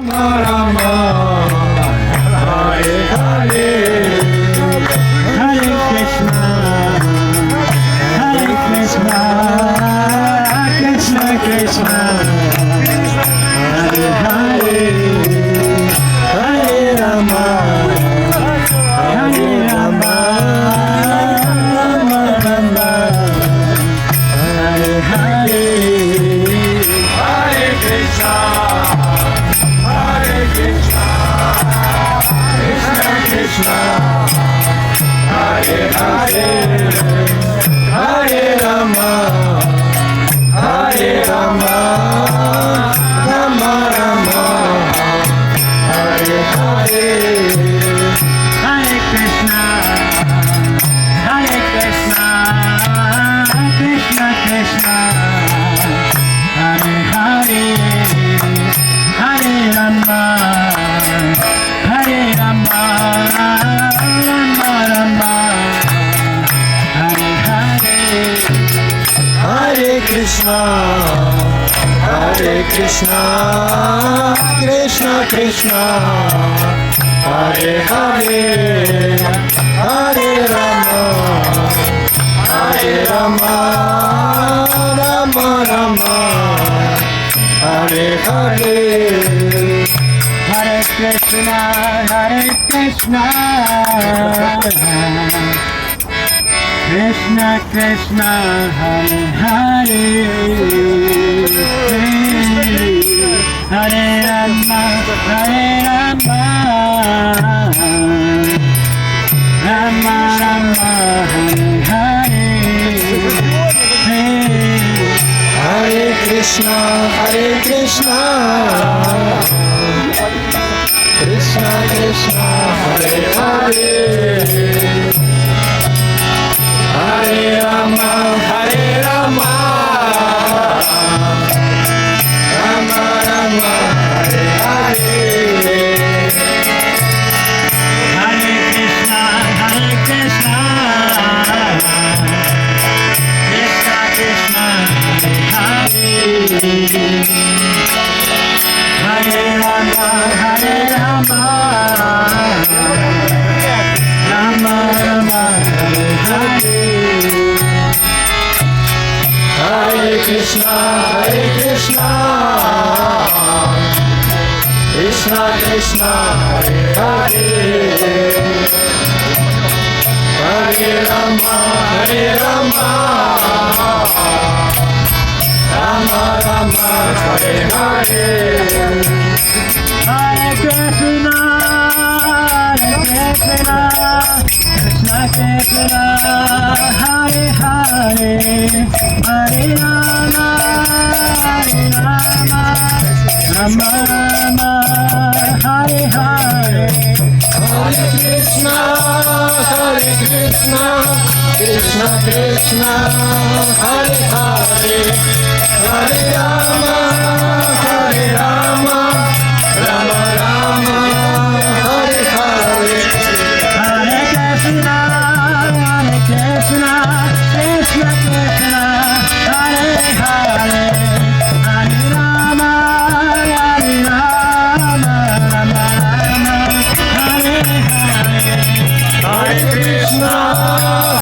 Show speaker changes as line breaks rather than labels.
Rama, Hare Hare, Hare Krishna, Hare Krishna, Krishna Krishna, Hare Hare, Hare Rama, Hare Rama, Rama Rama, Hare Hare, Hare Krishna, Hare Krishna, Krishna Krishna, Hare Hare, Hare Rama, Hare Rama, Rama Rama, Hare Hare, Hare Krishna, Hare Krishna, Krishna Krishna, Hare Hare, Hare Rama, Hare Rama, Rama Rama, Hare Hare, Hare Krishna, Hare Krishna, Krishna Krishna, Hare Hare, Hare Rama, Hare Rama, Rama Rama, Hare Hare, Hare Krishna, Hare Krishna, Krishna Krishna, Hare Hare, Hare Rama, Hare Rama, Rama Rama, Hare Hare, Hare Krishna, Hare Krishna, Krishna Krishna, Hare Hare, Hare Rama, Hare Rama, Rama Rama, Hare Hare, Hare Krishna, Hare Krishna, Krishna Krishna, Hare Hare, Hare Rama, Hare Rama, Rama Rama, Hare Hare, Hare Krishna, Hare Krishna, Krishna Krishna, Hare Hare, Hare Rama, Hare Rama, Rama Rama, Hare Hare, Hare Krishna, Hare Krishna, Krishna Krishna, Hare Hare, Hare Rama, Hare Rama, Rama Rama, Hare Hare, Hare Krishna, Hare Krishna, Krishna Krishna, Hare Hare, Hare Rama,